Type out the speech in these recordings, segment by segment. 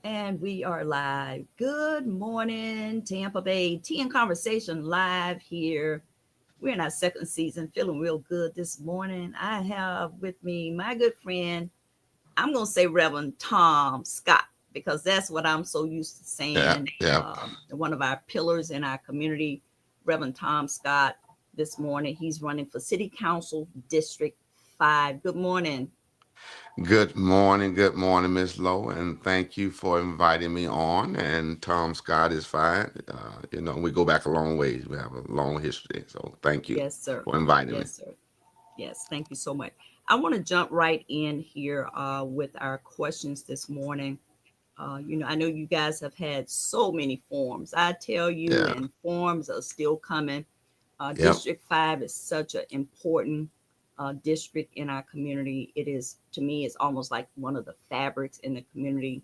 And we are live. Good morning, Tampa Bay. Tea and Conversation live here. We're in our second season, feeling real good this morning. I have with me my good friend, I'm going to say Reverend Tom Scott, because that's what I'm so used to Yeah, saying. yeah. One of our pillars in our community, Reverend Tom Scott, this morning. He's running for City Council District 5. Good morning. Good morning, Miss Lowe, and thank you for inviting me on. And Tom Scott is fine. We go back a long ways. We have a long history, so thank you Yes, sir. for inviting me. Yes, sir. Yes, thank you so much. I want to jump right in here with our questions this morning. I know you guys have had so many forms. I tell you, Yeah, and forms are still coming. yep, District 5 is such an important district in our community. It is, to me, it's almost like one of the fabrics in the community.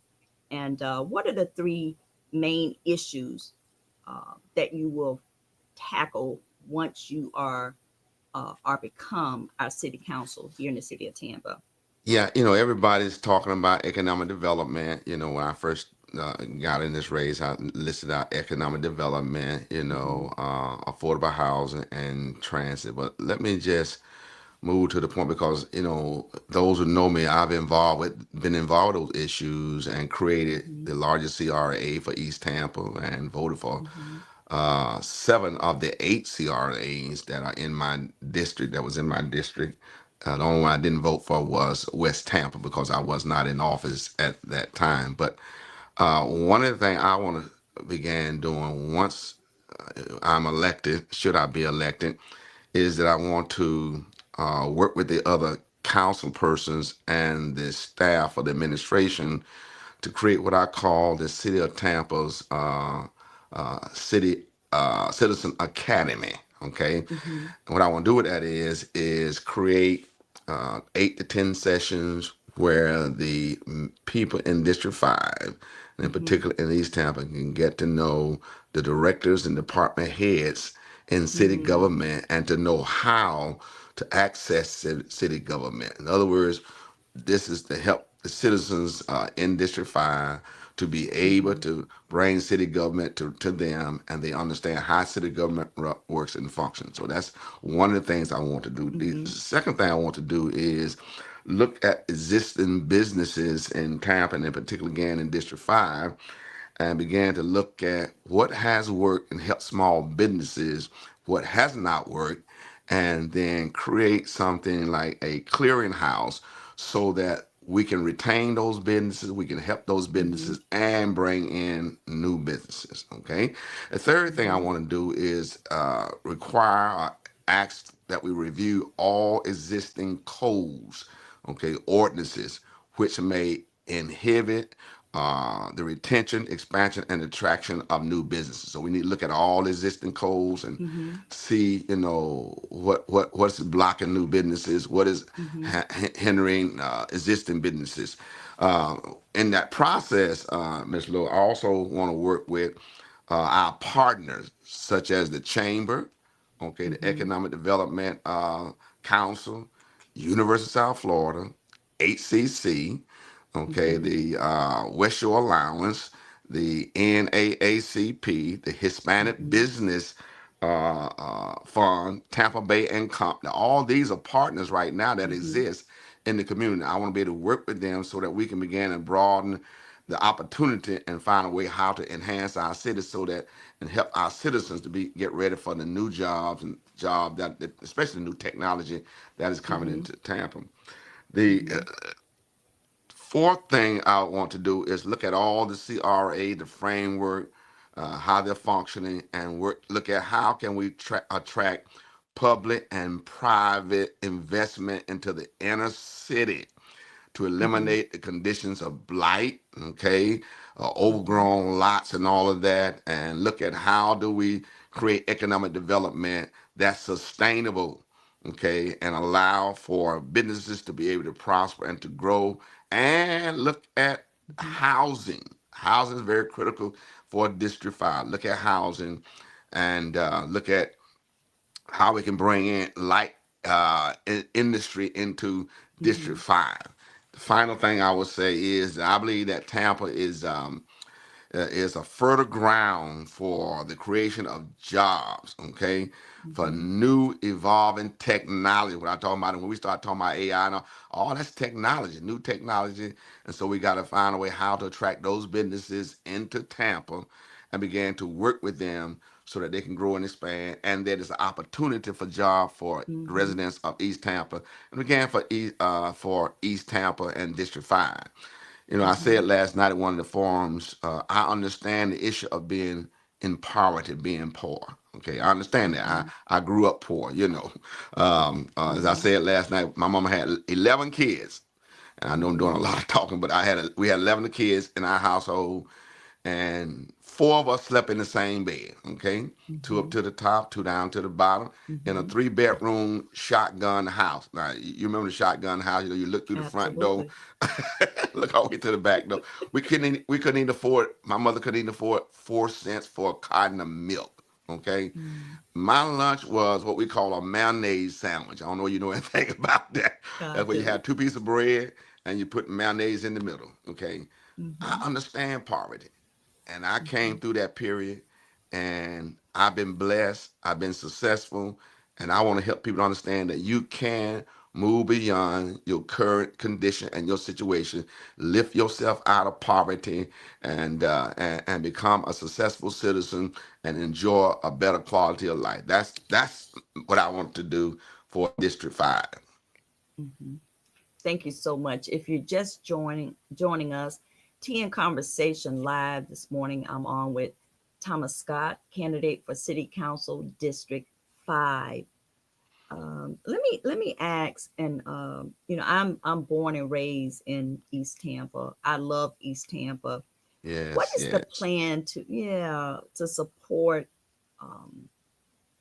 And what are the three main issues that you will tackle once you are become our city council here in the city of Tampa? yeah. Everybody's talking about economic development. When I first got in this race, I listed out economic development. Hmm. Affordable housing and transit. But let me just move to the point because those who know me, been involved with those issues and created Hmm. the largest CRA for East Tampa and voted for Hmm. seven of the eight CRAs that are in my district. That was in my district. The only one I didn't vote for was West Tampa because I was not in office at that time. But one of the things I want to begin doing once I'm elected, should I be elected, is that I want to work with the other council persons and the staff of the administration to create what I call the City of Tampa's City Citizen Academy. Okay, and Hmm. what I want to do with that is create 8 to 10 sessions where the people in District 5, and in Hmm. particular in East Tampa, can get to know the directors and department heads in city Hmm. government and to know how to access city government. In other words, this is to help the citizens in District 5 to be able Hmm. to bring city government to them and they understand how city government works and functions. So that's one of the things I want to do. The Hmm. second thing I want to do is look at existing businesses in Tampa and in particular again in District 5 and began to look at what has worked and help small businesses, what has not worked, and then create something like a clearinghouse so that we can retain those businesses, we can help those Hmm. businesses, and bring in new businesses. Okay. The third thing I Hmm. want to do is require or ask that we review all existing codes, okay, ordinances, which may inhibit the retention, expansion, and attraction of new businesses. So we need to look at all existing codes and Hmm. see, what's blocking new businesses, what is Hmm. hindering existing businesses. Uh, in that process, Ms. Lowe, I also want to work with our partners, such as the Chamber, okay, the Hmm. Economic Development Council, University of South Florida, HCC, okay, Hmm. the West Shore Allowance, the NAACP, the Hispanic Hmm. Business Fund, Tampa Bay and Company. All these are partners right now that Hmm. exist in the community. I want to be able to work with them so that we can begin and broaden the opportunity and find a way how to enhance our cities so that and help our citizens to be get ready for the new jobs and job that especially the new technology that is coming Hmm. into Tampa. The Hmm. fourth thing I want to do is look at all the CRA, the framework, how they're functioning, and look at how can we attract public and private investment into the inner city to Hmm. eliminate the conditions of blight, okay, Hmm. overgrown lots and all of that, and look at how do we create economic development that's sustainable, okay, and allow for businesses to be able to prosper and to grow, and look at Hmm. housing. Housing is very critical for District 5. Look at housing and look at how we can bring in light industry into District Hmm. 5 The final thing I would say is I believe that Tampa is a fertile ground for the creation of jobs, okay? For Mhm. new evolving technology. When I talk about it, when we start talking about AI and all that's technology, new technology. And so we got to find a way how to attract those businesses into Tampa and begin to work with them so that they can grow and expand. And there is an opportunity for job for Mhm. residents of East Tampa and again for East Tampa and District 5. You know, I Mhm. said last night at one of the forums, I understand the issue of being in poverty, being poor. Okay, I understand that. Mhm. I grew up poor, you know. As I Mhm. said last night, my mama had 11 kids. And I know I'm doing a Mhm. lot of talking, but we had 11 kids in our household, and four of us slept in the same bed. Okay, two up Mhm. to the top, two down to the bottom, in a Mhm. 3 bedroom shotgun house. Now you remember the shotgun house? You know, you look through the front door, Absolutely. look all the way to the back door. We couldn't even afford. My mother couldn't even afford 4 cents for a carton of milk. Okay, Mm. my lunch was what we call a mayonnaise sandwich. I don't know if you know anything about that. I That's where you do. have two pieces of bread and you put mayonnaise in the middle. Okay, I Mhm. understand poverty, and I came Mhm. through that period, and I've been blessed. I've been successful, and I want to help people understand that you can move beyond your current condition and your situation, lift yourself out of poverty, and become a successful citizen and enjoy a better quality of life. That's what I want to do for District 5. Mhm. Thank you so much. If you're just joining us, Tea and Conversation Live this morning, I'm on with Thomas Scott, candidate for City Council District 5. Let me ask, and I'm born and raised in East Tampa. I love East Tampa. What Yes, is the yes. plan to support um,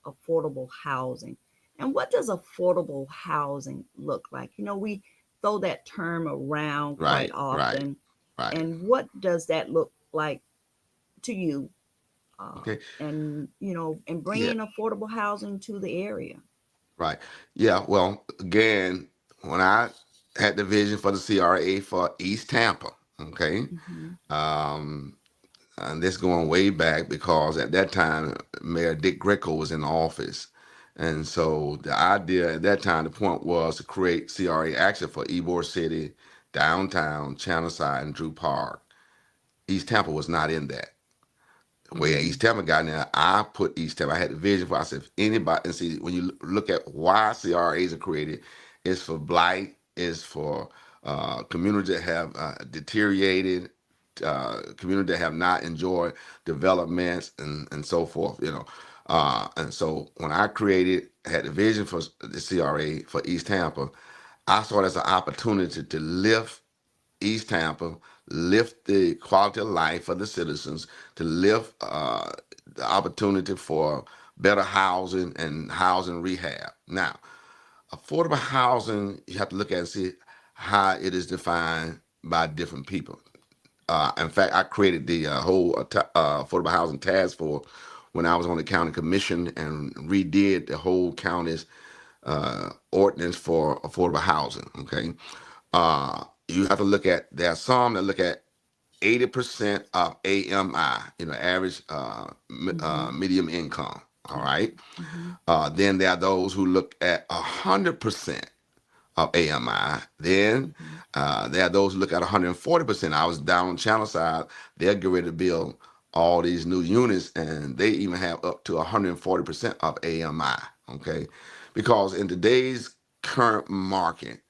affordable housing? And what does affordable housing look like? We throw that term around quite Right, right, often. right. And what does that look like to you? Okay. And Yeah. bringing affordable housing to the area. Right. Yeah. Well, again, when I had the vision for the CRA for East Tampa, okay, Hmm. um, and this going way back because at that time Mayor Dick Greco was in office, and so the idea at that time, the point was to create CRA action for Ybor City, downtown, Channelside, and Drew Park. East Tampa was not in that where East Mm. Tampa got in there, I put East Tampa. I had the vision for. I said, if anybody, and see, when you look at why CRAs are created, it's for blight, it's for communities that have deteriorated, communities that have not enjoyed developments and so forth. You know, and so when I had the vision for the CRA for East Tampa, I saw it as an opportunity to lift East Tampa, lift the quality of life for the citizens, to lift the opportunity for better housing and housing rehab. Now, affordable housing, you have to look at and see how it is defined by different people. In fact, I created the whole affordable housing task force when I was on the county commission and redid the whole county's ordinance for affordable housing. Okay, you have to look at there are some that look at 80% of AMI, average Hmm. medium income. All right. Hmm. Then there are those who look at 100% of AMI. Then Hmm. there are those who look at 140%. I was down on Channel Side. They're getting ready to build all these new units, and they even have up to 140% of AMI. Okay, because in today's current market,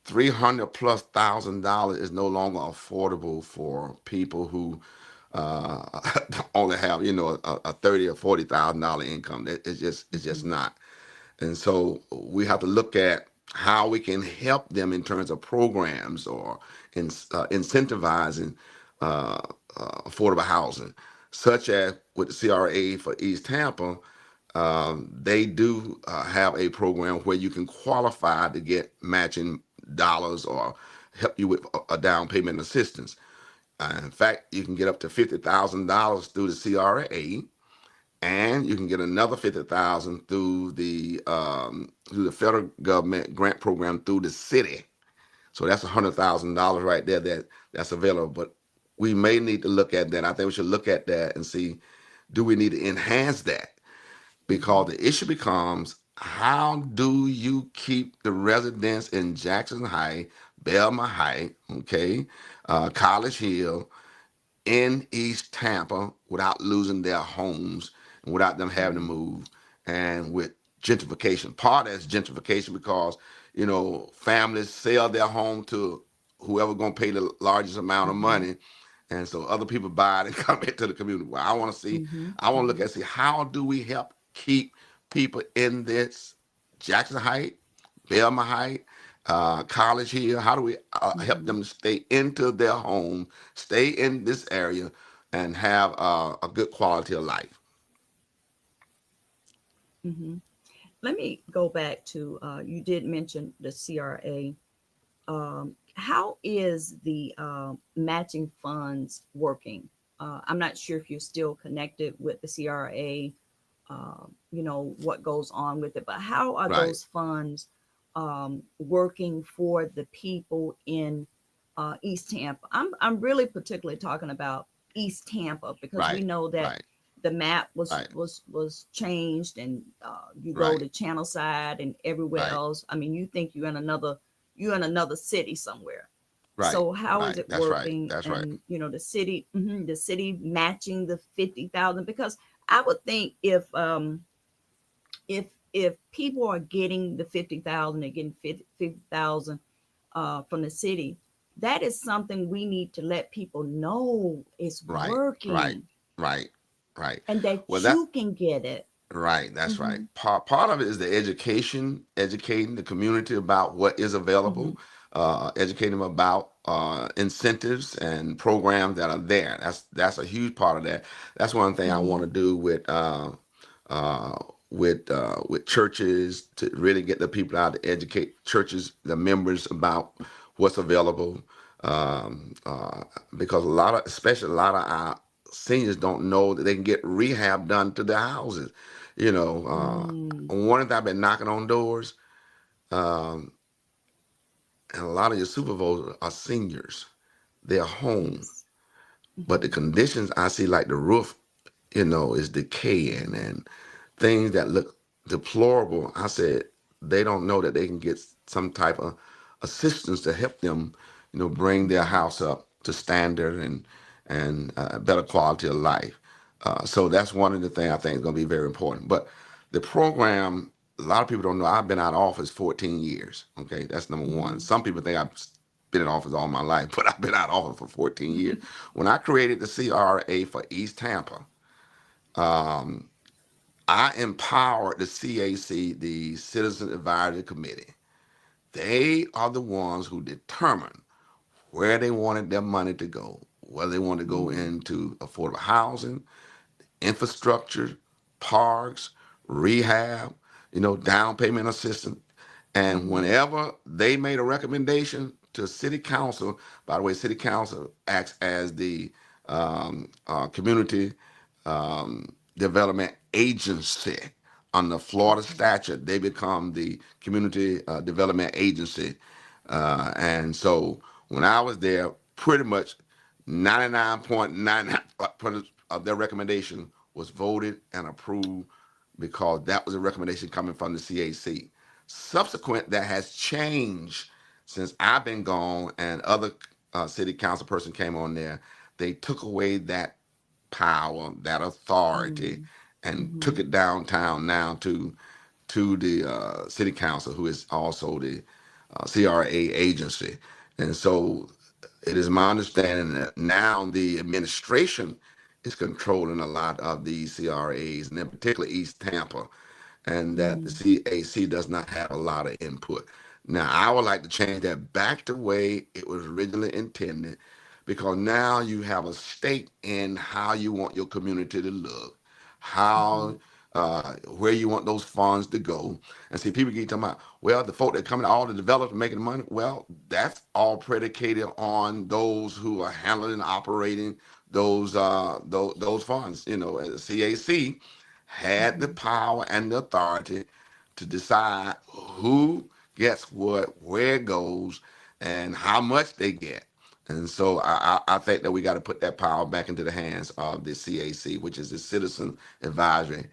300 plus $1,000 is no longer affordable for people who uh, only have a 30 or $40,000 income. It's just Hmm. not. And so we have to look at how we can help them in terms of programs or incentivizing uh, affordable housing, such as with the CRA for East Tampa. They do have a program where you can qualify to get matching dollars or help you with a down payment assistance. In fact, you can get up to $50,000 through the CRA, and you can get another 50,000 through the federal government grant program through the city. So that's $100,000 right there that's available. But we may need to look at that. I think we should look at that and see, do we need to enhance that? Because Mhm. the issue becomes, how do you keep the residents in Jackson Heights, Belma Heights, okay, College Hill, in East Tampa without losing their homes and without them having to Mhm. move? And with gentrification, part of that's gentrification because, families sell their home to whoever going to pay the largest amount of Mhm. money, and so other people buy it and come into the community. Well, Mhm. I want to look Mhm. at, see, how do we help keep people in this Jackson Heights, Belma Heights, College Hill? How do we help Mhm. them to stay into their home, stay in this area, and have a good quality of life? Mhm. Let me go back to you did mention the CRA. How is the matching funds working? I'm not sure if you're still connected with the CRA, what goes on with it, but how are Right, those funds working for the people in East Tampa? I'm really particularly talking about East Tampa because we right, know that right, the map was right, was was changed, and you go right, to Channel Side and everywhere right, else. I mean, you think you're in another city somewhere. right, So how is right. it That's right. working? That's right. And the city matching the 50,000, because I would think if people are getting the 50,000, they're getting 50,000 from the city. That is something we need to let people know is Right, right, working right, right. and Well, that that you can get it. right. That's right. Hmm. Part of it is the education, educating the community about what is Hmm. available, educating them about incentives and programs that are there. That's a huge part of that. That's one thing I want Hmm. to do uh, with churches, to really get the people out, to educate churches, the members, about what's available. Um, uh, because especially a lot of our seniors don't know that they can get rehab done to their houses. Mm. One thing, I've been knocking on doors, um, and a lot of your supervisors are seniors. They're home, Yes. but the Hmm. conditions I see, like the roof, is decaying and things that look deplorable. I said, they don't know that they can get some type of assistance to help them, bring their Hmm. house up to standard and better quality of life. So that's one of the things I think is going to be very important. But the program, a lot of people don't know. I've been out of office 14 years. Okay, that's number one. Hmm. Some people think I've been in office all my life, but I've been out of office for 14 years. Hmm. When I created the CRA for East Tampa, um, I empowered the CAC, the Citizen Advisory Committee. They are the ones who determine where they wanted their money to go, whether they wanted to go Hmm. into affordable housing, infrastructure, parks, rehab, down payment assistance. And Hmm. whenever they made a recommendation to city council, by the way, city council acts as the community development agency. Under Florida Okay. statute, they become the community development agency. And so when I was there, pretty much 99.99% of their recommendation was voted and approved, because that was a recommendation coming from the CAC. Subsequent, that has changed since I've been gone and other city council person came on there. They took away that power, that authority, Mm. and took Hmm. it downtown now to the city council, who is also the CRA agency. And so it is my understanding that now the administration is controlling a lot of these CRAs, and in particular East Tampa, and that the Mm. CAC does not have a lot of input. Now, I would like to change that back the way it was originally intended, because now you have a stake in how you want your community to look, Hmm. how where you want those funds to go. And see, people keep talking about, well, the folk that coming, all the developers making the money. Well, that's all predicated on those who are handling and operating those funds. The CAC had the Hmm. power and the authority to decide who gets what, where it goes, and how much they get. And so I think that we got to put that power back into the hands of the CAC, which is the Citizen Advisory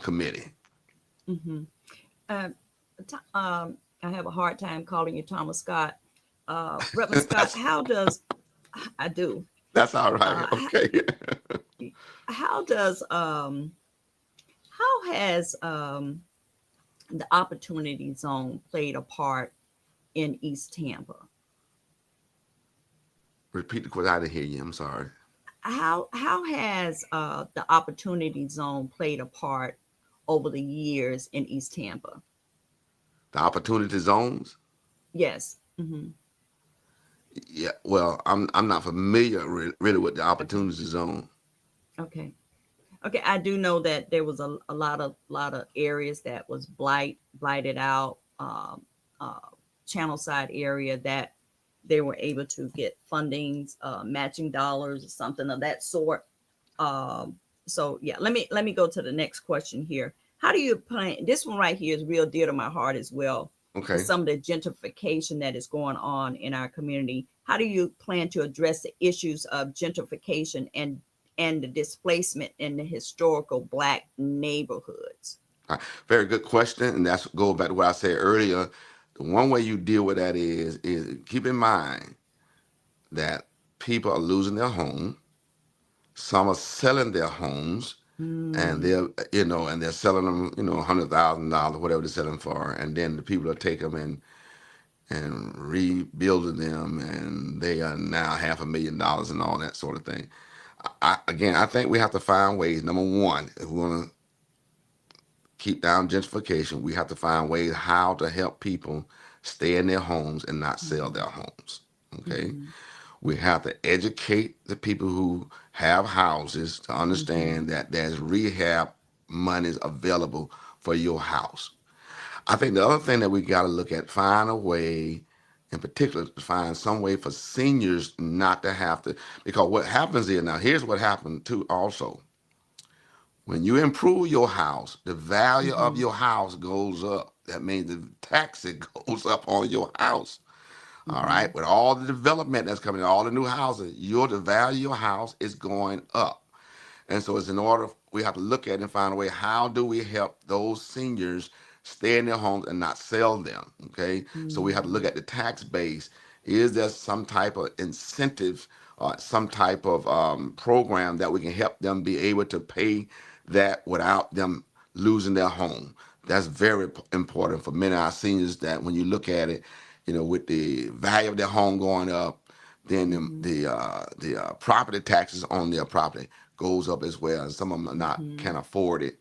Committee. Mm-hmm. Uh, I have a hard time calling you Thomas Scott. Reverend Scott, that's how does I do? that's all right. Uh, Okay. how does how has the Opportunity Zone played a part in East Tampa? Repeat the question. I didn't hear you. I'm sorry. How has the Opportunity Zone played a part over the years in East Tampa? The opportunity zones. Yes. Hmm. Yeah. Well, I'm not familiar really with the Okay. opportunity zone. Okay. Okay. I do know that there was a lot of areas that was blighted out. Uh, Channel side area that they were able to get fundings, matching dollars, or something of that sort. Um, so yeah, let me go to the next question here. How do you plan? This one right here is real dear to my heart as well. Is Okay. some of the gentrification that is going on in our community. How do you plan to address the issues of gentrification and the displacement in the historical Black neighborhoods? Very good question, and that's go back to what I said earlier. The one way you deal with that is keep in mind that people are losing their home. Some are selling their homes, and Mm, they're selling them, $100,000, whatever they're selling for, and then the people are taking them and rebuilding them, and they are now $500,000 and all that sort of thing. I think we have to find ways. Number one, if we want to keep down gentrification, we have to find ways how to help people stay in their homes and not sell mm, their homes. Okay. mm, We have to educate the people who have houses to mm, understand that there's rehab monies available for your house. I think the other thing that we got to look at, find a way, in particular, to find some way for seniors not to have to, because what happens is now, here's what happened too also. When you improve your house, the value of mm, your house goes up. That means the tax it goes up on your house. All mm, right. With all the development that's coming, all the new houses, the value of your house is going up. And so it's in order, we have to look at it and find a way, how do we help those seniors stay in their homes and not sell them? Okay. So we have to look mm, at the tax base. Is there some type of incentive or some type of program that we can help them be able to pay that without them losing their home? That's very important for many of our seniors, that when you look at it, with the value of their home going up, then mm, the property taxes on their property goes up as well. And some of them are not mm, can afford it.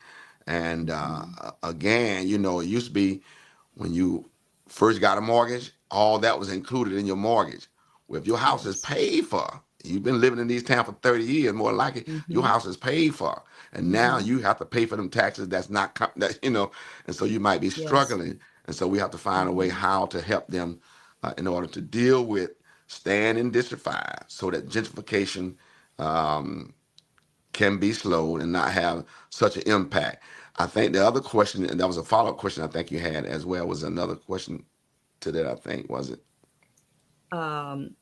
And mm, again, it used to be when you first got a mortgage, all that was included in your mortgage. Well, if your house is yes. paid for, you've been living in these towns for 30 years, more likely your Mm-hmm. house is paid for. And now Mm-hmm. you have to pay for them taxes that's not, and so you might be Yes. struggling. And so we have to find a way Mm-hmm. how to help them in order to deal with staying in District 5 so that gentrification um, can be slowed and not have such an impact. I think the other question, and that was a follow-up question I think you had as well, was another question to that, I think, was it? Um,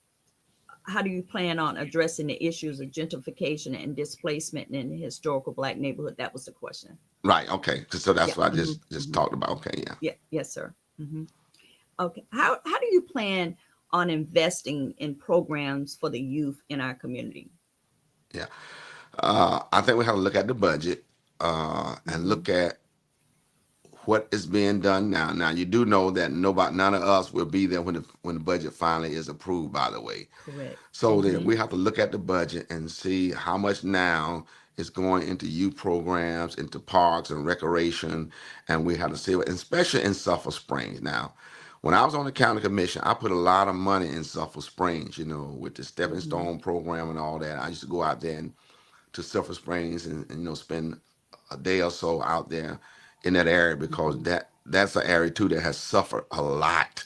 how do you plan on addressing the issues of gentrification and displacement in the historical Black neighborhood? That was the question. Right, okay. So Yeah. that's what I Mm-hmm. just Mm-hmm. talked about. Okay, yeah. Yeah. Yes, sir. Mm-hmm. Okay. How do you plan on investing in programs for the youth in our community? Yeah. I think we have to look at the budget and Mm-hmm. look at what is being done now. Now you do know that none of us will be there when the budget finally is approved, by the way. Correct. So then Mm-hmm. we have to look at the budget and see how much now is going into youth programs, into parks and recreation, and we have to see, especially in Sulphur Springs. Now, when I was on the county commission, I put a lot of money in Sulphur Springs, with the Stepping Mm-hmm. Stone program and all that. I used to go out there to Sulphur Springs and spend a day or so out there in that area, because Mm-hmm. that's an area too that has suffered a lot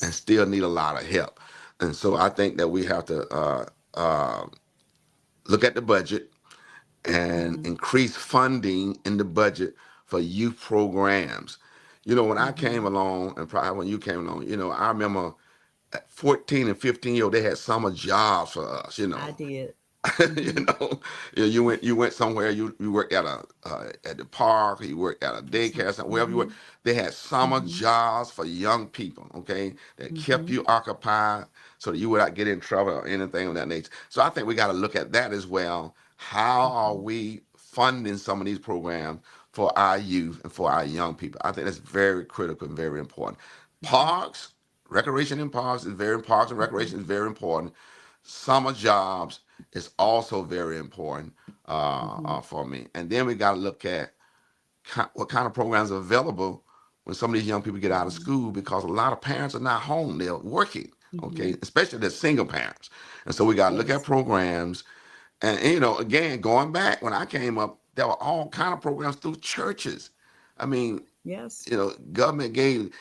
and Yes. still need a lot of help. And so I think that we have to look at the budget and Mm-hmm. increase funding in the budget for youth programs. When I Mm-hmm. came along, and probably when you came along, I remember at 14 and 15-year-old, they had summer jobs for us, I did. you Mm-hmm. know, you went somewhere, you worked at a at the park, or you worked at a daycare center, wherever you Mm-hmm. were. They had summer Mm-hmm. jobs for young people, okay, that kept Mm-hmm. you occupied so that you would not get in trouble or anything of that nature. So I think we got to look at that as well. How are Mm-hmm. we funding some of these programs for our youth and for our young people? I think that's very critical and very important. Mm-hmm. Parks, recreation in parks is very parks and Mm-hmm. recreation is very important. Summer jobs is also very important Mm-hmm. for me. And then we got to look at what kind of programs are available when some of these young people get out of Mm-hmm. school, because a lot of parents are not home, they're working, Mm-hmm. okay, especially the single parents. And so we got to look at Yes. programs. And again, going back when I came up, there were all kind of programs through churches. I mean, Yes. government gave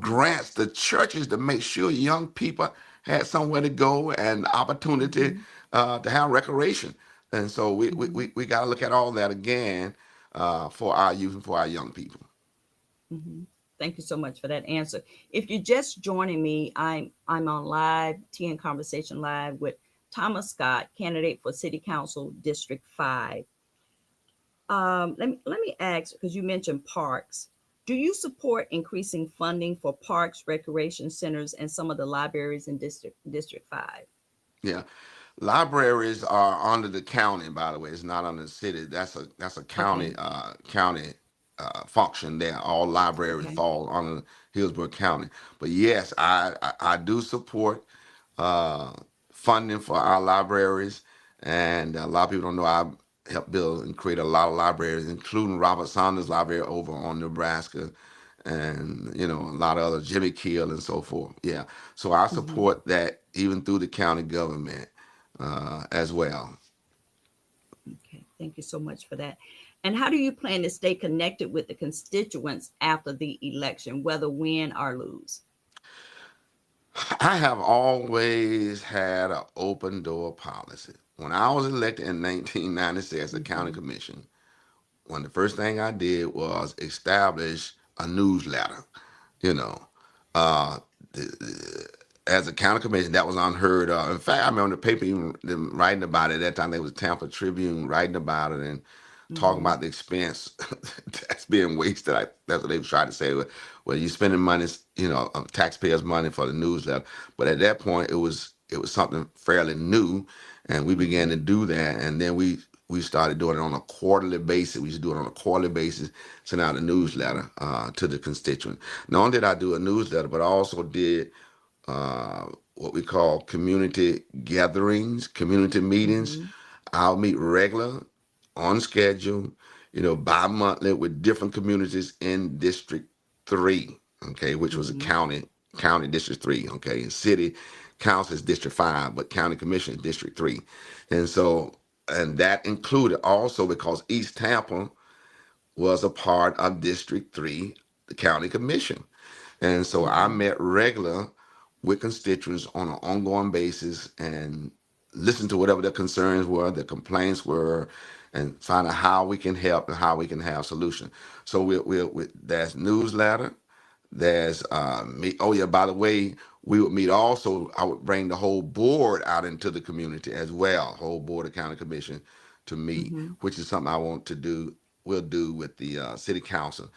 grants to churches to make sure young people had somewhere to go and opportunity Mm-hmm. to have recreation. And so we we, Mm-hmm. we, we got to look at all that again for our youth and for our young people. Mm-hmm. Thank you so much for that answer. If you're just joining me, I'm on live TN Conversation Live with Thomas Scott, candidate for City Council District 5. Let me ask, because you mentioned parks. Do you support increasing funding for parks, recreation centers, and some of the libraries in District 5? Yeah. Libraries are under the county, by the way. It's not under the city. That's a Okay. county function there. All libraries Okay. fall under Hillsborough County. But yes, I do support uh, funding for our libraries, and a lot of people don't know I helped build and create a lot of libraries, including Robert Saunders Library over on Nebraska, and a lot of other Jimmy Kill and so forth. Yeah, so I Mm-hmm. support that even through the county government as well. Okay. Thank you so much for that. And how do you plan to stay connected with the constituents after the election, whether win or lose? I have always had an open door policy. When I was elected in 1996 as a county Mm-hmm. commission, one of the first thing I did was establish a newsletter. You know, uh, as a county commission, that was unheard of. In fact, I remember the paper even them writing about it at that time. They was Tampa Tribune writing about it and talking Mm-hmm. about the expense that's being wasted. That's what they tried to say. Well, you spending money, taxpayers' money for the newsletter. But at that point, it was something fairly new, and we began Mm-hmm. to do that. And then we started doing it on a quarterly basis. We used to do it on a quarterly basis, send out a Mm-hmm. newsletter to the constituent. Not only did I do a newsletter, but I also did uh, what we call community gatherings, community meetings. Mm-hmm. I'll meet regular, on schedule, bi-monthly with different communities in District 3, okay, which was a Mm-hmm. county District 3, okay, and city council is District 5, but county commission is District 3. And so, and that included also because East Tampa was a part of District 3, the county commission. And so I Mm-hmm. met regular with constituents on an ongoing basis and listened to whatever their concerns were, their complaints were, and find out how we can help and how we can have solutions. So there's newsletter, there's me. Oh yeah, by the way, we would meet also. I would bring the whole board out into the community as well, whole board of county commission to meet, Mm-hmm. which is something I want to do. We'll do with the city council,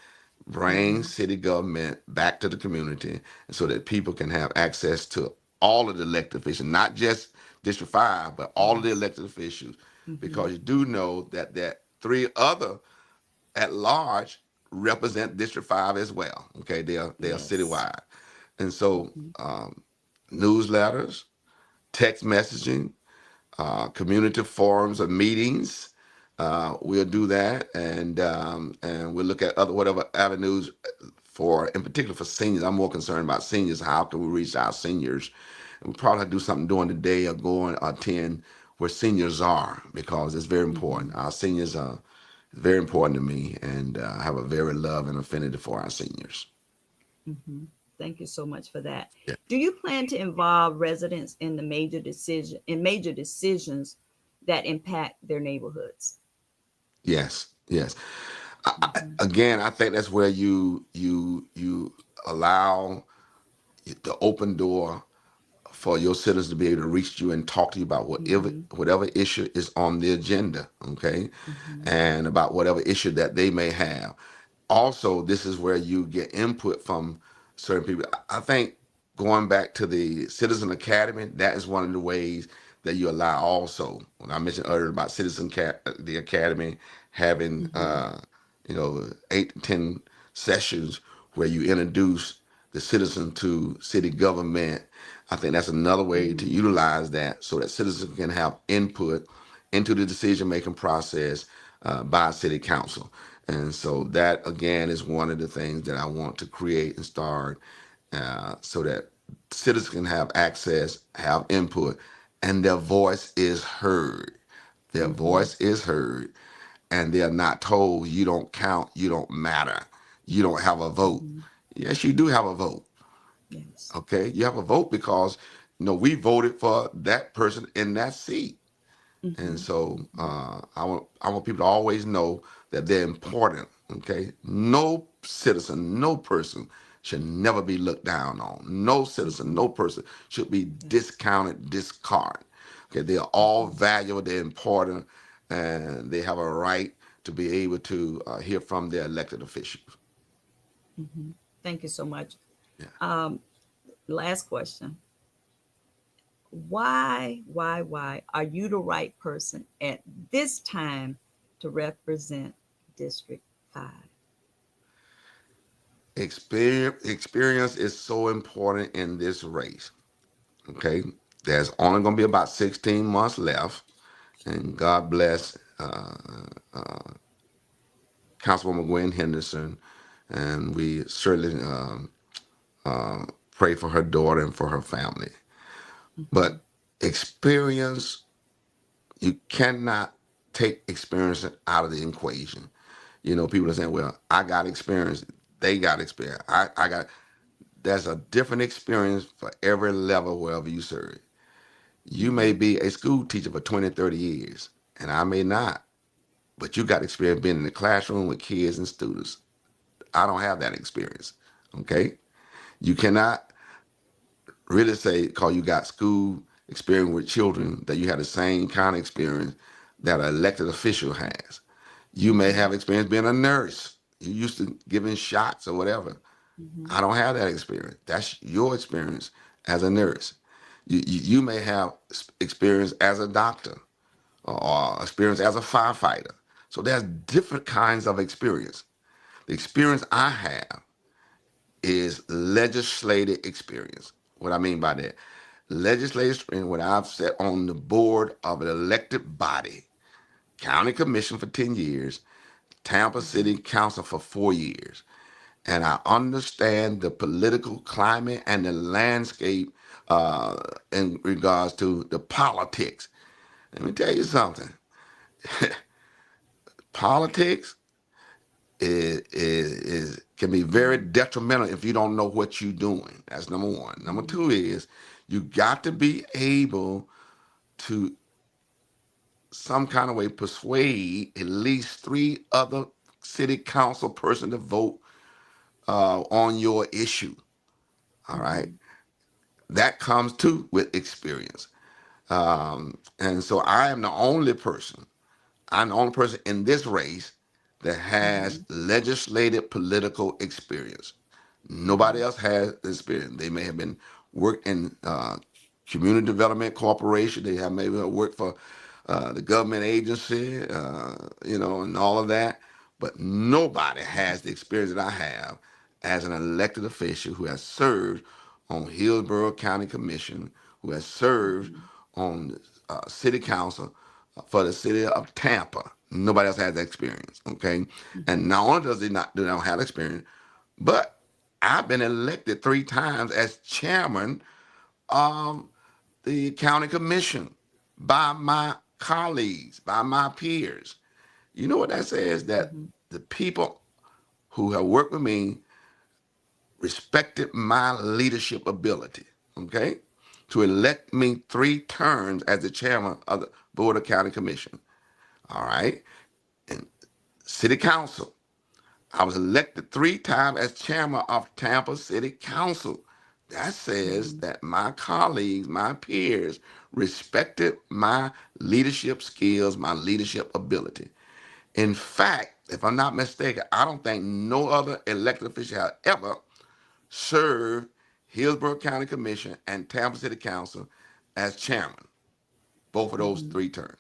bring Mm-hmm. city government back to the community so that people can have access to all of the elected officials, not just District 5, but all of the Yes. elected officials, Mm-hmm. because you do know that three other at large represent District 5 as well. Okay, they're Yes. citywide. And so Mm-hmm. newsletters, text messaging, community forums or meetings. We'll do that, and we'll look at other whatever avenues for, in particular for seniors. I'm more concerned about seniors. How can we reach our seniors? And we probably do something during the day or go and attend where seniors are, because it's very Mm-hmm. important. Our seniors are very important to me, and I have a very love and affinity for our seniors. Mm-hmm. Thank you so much for that. Yeah. Do you plan to involve residents in major decisions that impact their neighborhoods? Yes. Yes. Mm-hmm. Again, I think that's where you allow the open door. for your citizens to be able to reach you and talk to you about Mm-hmm. whatever issue is on the agenda, okay, Mm-hmm. and about whatever issue that they may have. Also, this is where you get input from certain people. I think going back to the Citizen Academy, that is one of the ways that you allow also. When I mentioned earlier about the Academy having, Mm-hmm. 8 to 10 sessions where you introduce the citizen to city government. I think that's another way to Mm-hmm. utilize that so that citizens can have input into the decision making process by city council. And so that again is one of the things that I want to create and start so that citizens can have access, have input, and their voice is heard. Their Mm-hmm. voice is heard, and they're not told you don't count, you don't matter, you don't have a vote. Mm-hmm. Yes, you do have a vote. Yes. Okay, you have a vote because we voted for that person in that seat. And Mm-hmm. so I want people to always know that they're important. Okay, no citizen, no person should never be looked down on. No citizen, Mm-hmm. no person should be Yes. discounted, discarded. Okay, they are all Mm-hmm. valuable, they're important, and they have a right to be able to hear from their elected officials. Mm-hmm. Thank you so much. Yeah. Um, Last question. Why are you the right person at this time to represent District 5? Experience is so important in this race. Okay, there's only going to be about 16 months left, and God bless Councilwoman Gwen Henderson, and we certainly pray for her daughter and for her family. Mm-hmm. But experience, you cannot take experience out of the equation. People are saying, "Well, I got experience, they got experience, I got." There's a different experience for every level wherever you serve. You Mm-hmm. may be a school teacher for 20, 30 years, and I may not, but you got experience being in the classroom with kids and students. I don't have that experience. Okay? You cannot really say, because you got school experience with children, that you have the same kind of experience that an elected official has. You may Mm-hmm. have experience being a nurse. You used to giving shots or whatever. Mm-hmm. I don't have that experience. That's your experience as a nurse. You may have experience as a doctor or experience as a firefighter. So there's different kinds of experience. The experience I have is legislative experience. What I mean by that, legislative experience when I've sat on the board of an elected body, county commission for 10 years, Tampa Mm-hmm. City Council for 4 years. And I understand the political climate and the landscape in regards to the politics. Let me tell you something. Politics is can be very detrimental if you don't know what you're doing. That's number one. Number Mm-hmm. two is you got to be able to some kind of way persuade at least three other city council person to vote on your issue. All right, Mm-hmm. that comes too with experience. And so I am the only person. I'm the only person in this race that has Mm-hmm. legislative political experience. Mm-hmm. Nobody else has experience. They may have been worked in community development corporation. They have maybe worked for the government agency, and all of that. But nobody has the experience that I have as an elected official who has served on Hillsborough County Commission, who has served Mm-hmm. on city council for the city of Tampa. Nobody else has that experience. Okay, and Mm-hmm. not only does they don't have experience, but I've been elected 3 times as chairman of the county commission by my colleagues, by my peers. You know what that says? That Mm-hmm. the people who have worked with me respected my leadership ability, okay, to elect me 3 terms as the chairman of the Board of County Commission. All right. And city council, I was elected 3 times as chairman of Tampa City Council. That says Mhm. that my colleagues, my peers, respected my leadership skills, my leadership ability. In fact, if I'm not mistaken, I don't think no other elected official has ever served Hillsborough County Commission and Tampa City Council as chairman, both of those Mhm. 3 terms.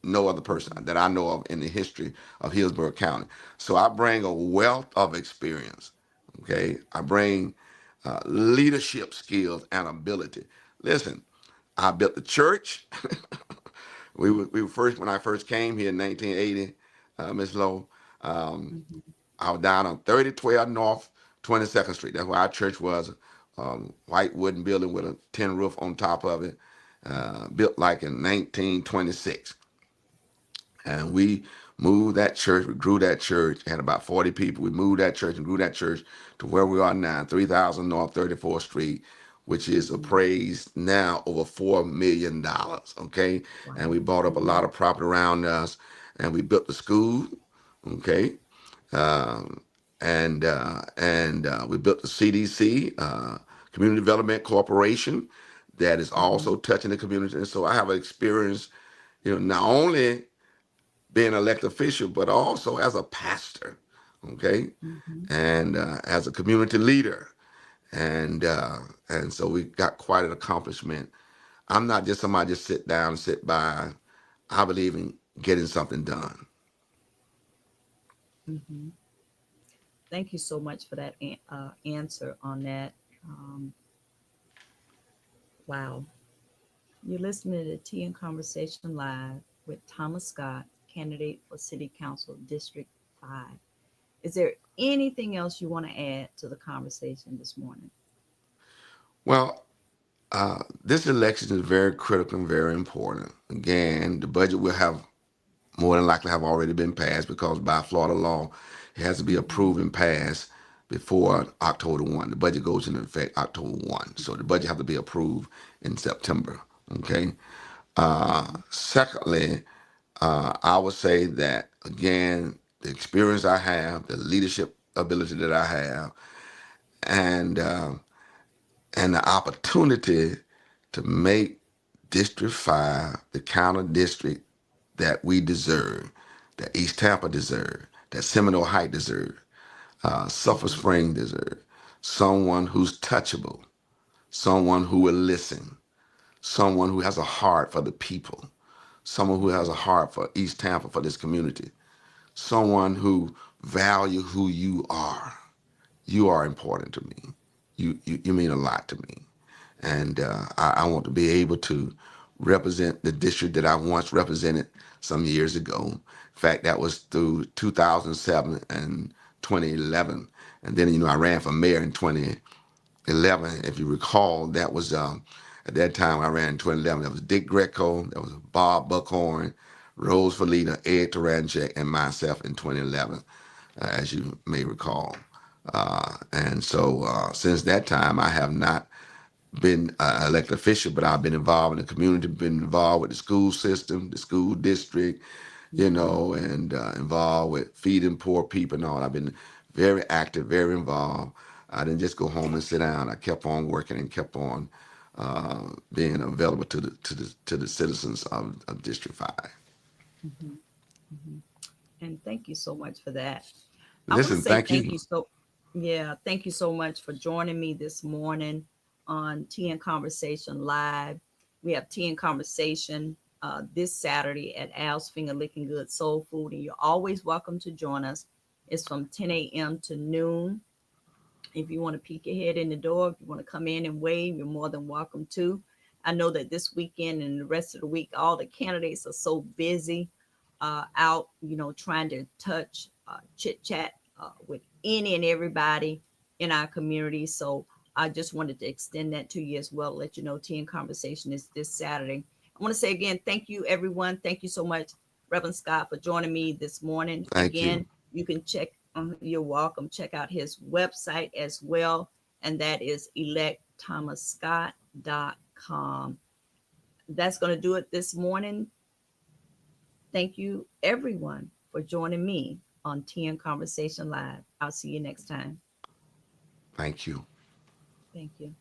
No other person Mhm. that I know of in the history of Hillsborough County. So I bring a wealth of experience. Okay, I bring leadership skills and ability. Listen, I built the church. We were first when I first came here in 1980, Miss Lowe. Um, Mhm. I was down on 3012 North 22nd Street. That's where our church was. White wooden building with a tin roof on top of it, built like in 1926. And we moved that church, we grew that church, had about 40 people. We moved that church and grew that church to where we are now, 3000 North 34th Street, which is Mhm. appraised now over $4 million. Okay. And we Wow. bought up a lot Mhm. of property around us, and we built the school. Okay. Um, and we built the CDC, Community Development Corporation, that is Mhm. also touching the community. And so I have experience, not only being an elected official, but also as a pastor, okay, Mhm. and as a community leader, and so we got quite an accomplishment. I'm not just somebody just sit down and sit by. I believe in getting something done. Mhm. Thank you so much for that answer on that. Wow. You're listening to Tea and Conversation Live with Thomas Scott, candidate for City Council District 5. Is there anything else you want to add to the conversation this morning? Well, this election is very critical and very important. Again, the budget will have more than likely have already been passed because by Florida law, it has to be Mhm. approved and passed before October 1. The budget goes into effect October 1. So the budget have to be approved in September. Okay. Mhm. Secondly, I would say that again, the experience I have, the leadership ability that I have, and and the opportunity to make District 5 the county district that we deserve, that East Tampa deserve, that Seminole Heights deserve, Sulphur Mhm. Spring deserve. Someone who's touchable, someone who will listen, someone who has a heart for the people, someone who has a heart for East Tampa, for this community, someone who value who you are. You are important to me. You mean a lot to me. And I want to be able to represent the district that I once represented some years ago. In fact, that was through 2007 and 2011. And then, I ran for mayor in 2011. If you recall, that was at that time I ran in 2011. That was Dick Greco, that was Bob Buckhorn, Rose Valita, Ed Taranchek, and myself in 2011, as you may recall. And so since that time, I have not been elected official, but I've been involved in the community, been involved with the school system, the school district, Mhm. and involved with feeding poor people and all. I've been very active, very involved. I didn't just go home and sit down. I kept on working and kept on being available to the citizens of District 5. Mhm. Mhm. And thank you so much for that. I want to Listen, say thank thank you. you yeah, thank you so much for joining me this morning on Tea and Conversation Live. We have Tea and Conversation this Saturday at Al's Finger Licking Good Soul Food, and you're always welcome to join us. It's from 10 a.m. to noon. If you want to peek your head in the door, if you want to come in and wave, you're more than welcome to. I know that this weekend and the rest of the week, all the candidates are so busy out, trying to touch, chit chat with any and everybody in our community. So I just wanted to extend that to you as well, let you know Tea and Conversation is this Saturday. I want to say again, thank you, everyone. Thank you so much, Reverend Scott, for joining me this morning. Thank you. Again, you can check, you're welcome, check out his website as well, and that is electthomasscott.com. That's going to do it this morning. Thank you, everyone, for joining me on Tea and Conversation Live. I'll see you next time. Thank you. Thank you.